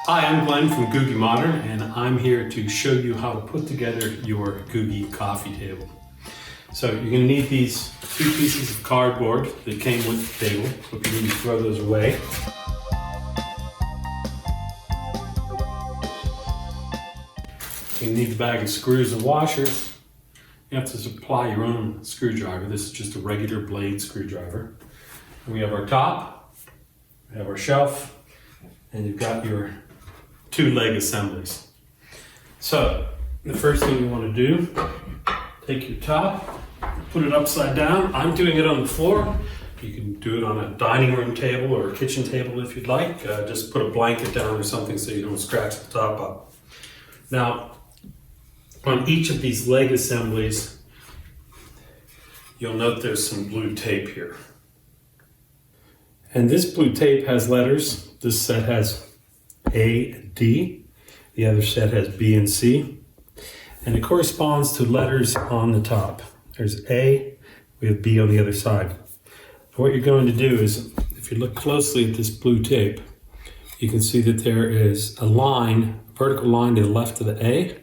Hi, I'm Glenn from Googie Modern, and I'm here to show you how to put together your Googie coffee table. So you're going to need these two pieces of cardboard that came with the table. Hope you didn't throw those away. You need the bag of screws and washers. You have to supply your own screwdriver. This is just a regular blade screwdriver. And we have our top, we have our shelf, and you've got your two leg assemblies. So the first thing you want to do, take your top, put it upside down. I'm doing it on the floor. You can do it on a dining room table or a kitchen table if you'd like. Just put a blanket down or something so you don't scratch the top up. Now, on each of these leg assemblies, you'll note there's some blue tape here. And this blue tape has letters. This set has A and D. The other set has B and C. And it corresponds to letters on the top. There's A, we have B on the other side. What you're going to do is, if you look closely at this blue tape, you can see that there is a line, a vertical line to the left of the A.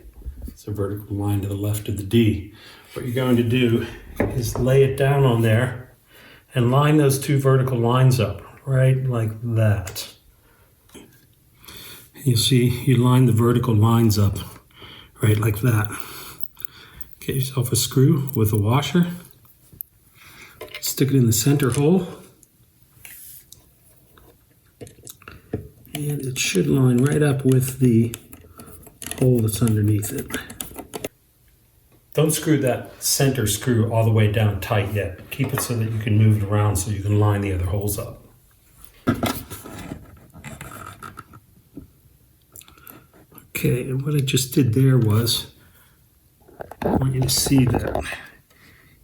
It's a vertical line to the left of the D. What you're going to do is lay it down on there and line those two vertical lines up, right like that. You see, you line the vertical lines up right like that. Get yourself a screw with a washer. Stick it in the center hole. And it should line right up with the hole that's underneath it. Don't screw that center screw all the way down tight yet. Keep it so that you can move it around so you can line the other holes up. Okay, and what I just did there was, I want you to see that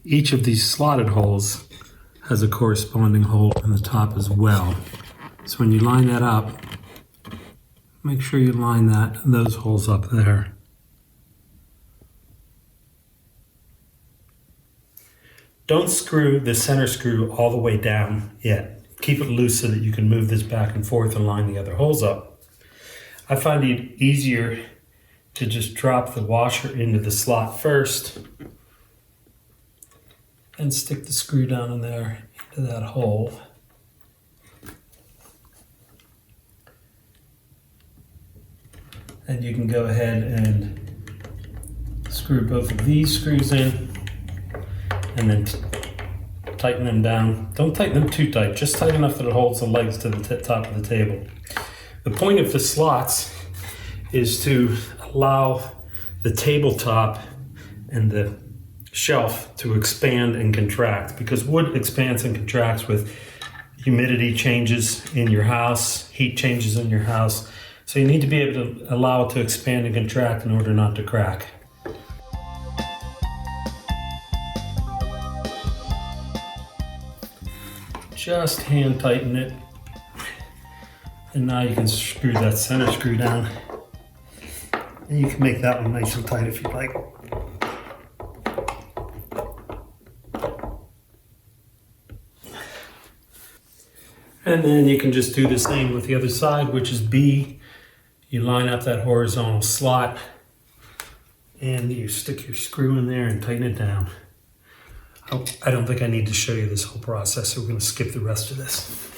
each of these slotted holes has a corresponding hole in the top as well. So when you line that up, make sure you line those holes up there. Don't screw the center screw all the way down yet. Keep it loose so that you can move this back and forth and line the other holes up. I find it easier to just drop the washer into the slot first and stick the screw down in there into that hole. And you can go ahead and screw both of these screws in and then tighten them down. Don't tighten them too tight, just tight enough that it holds the legs to the top of the table. The point of the slots is to allow the tabletop and the shelf to expand and contract, because wood expands and contracts with humidity changes in your house, heat changes in your house. So you need to be able to allow it to expand and contract in order not to crack. Just hand tighten it. And now you can screw that center screw down. And you can make that one nice and tight if you'd like. And then you can just do the same with the other side, which is B. You line up that horizontal slot and you stick your screw in there and tighten it down. I don't think I need to show you this whole process, so we're going to skip the rest of this.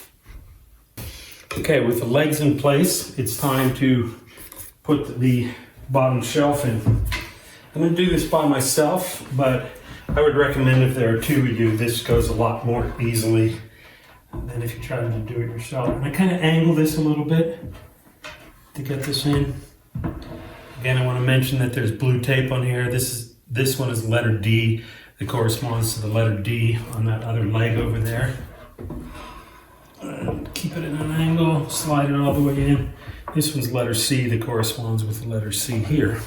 Okay, with the legs in place, it's time to put the bottom shelf in. I'm going to do this by myself, but I would recommend if there are two of you, this goes a lot more easily than if you try to do it yourself. And I kind of angle this a little bit to get this in. Again, I want to mention that there's blue tape on here. This one is letter D that corresponds to the letter D on that other leg over there. Keep it at an angle, slide it all the way in. This one's letter C that corresponds with the letter C here.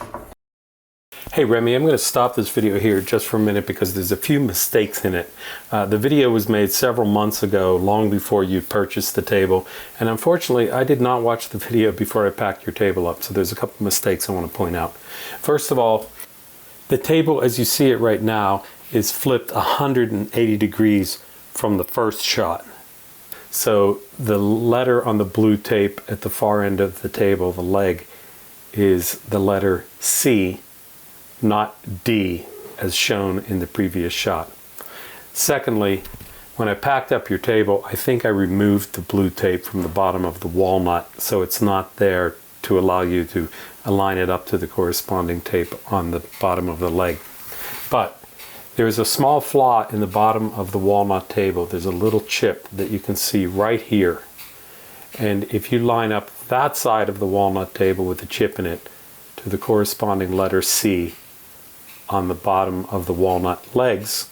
Hey Remy, I'm going to stop this video here just for a minute because there's a few mistakes in it. The video was made several months ago, long before you purchased the table, and unfortunately I did not watch the video before I packed your table up, so there's a couple mistakes I want to point out. First of all, the table as you see it right now is flipped 180 degrees from the first shot. So the letter on the blue tape at the far end of the table, the leg, is the letter C, not D, as shown in the previous shot. Secondly, when I packed up your table, I think I removed the blue tape from the bottom of the walnut, so it's not there to allow you to align it up to the corresponding tape on the bottom of the leg. But there is a small flaw in the bottom of the walnut table. There's a little chip that you can see right here. And if you line up that side of the walnut table with the chip in it to the corresponding letter C on the bottom of the walnut legs,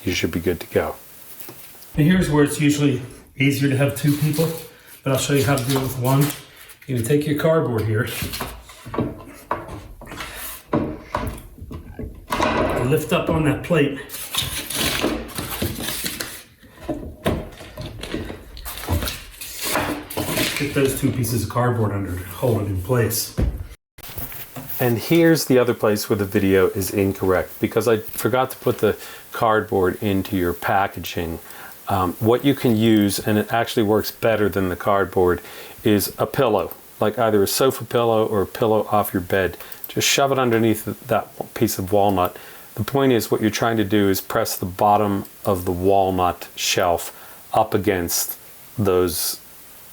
you should be good to go. And here's where it's usually easier to have two people, but I'll show you how to do it with one. You're going to take your cardboard here and lift up on that plate. Get those two pieces of cardboard under to hold it in place. And here's the other place where the video is incorrect, because I forgot to put the cardboard into your packaging. What you can use, and it actually works better than the cardboard, is a pillow, like either a sofa pillow or a pillow off your bed. Just shove it underneath that piece of walnut. The point is, what you're trying to do is press the bottom of the walnut shelf up against those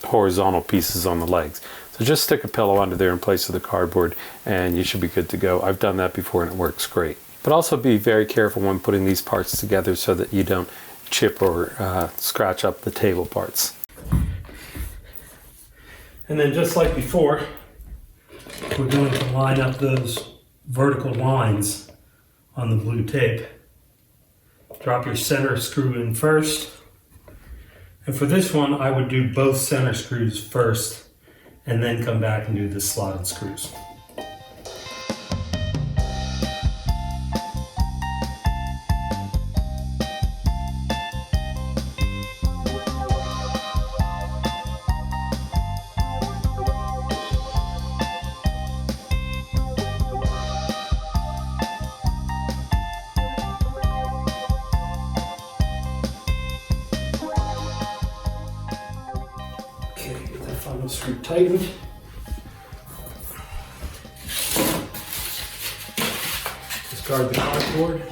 horizontal pieces on the legs. So just stick a pillow under there in place of the cardboard and you should be good to go. I've done that before and it works great. But also be very careful when putting these parts together so that you don't chip or scratch up the table parts. And then just like before, we're going to line up those vertical lines on the blue tape. Drop your center screw in first. And for this one, I would do both center screws first and then come back and do the slotted screws. Final screw tightened. Discard the cardboard.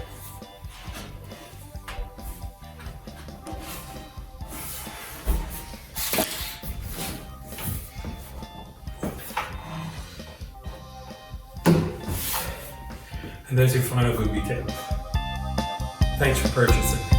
And there's your final booby tape. Thanks for purchasing.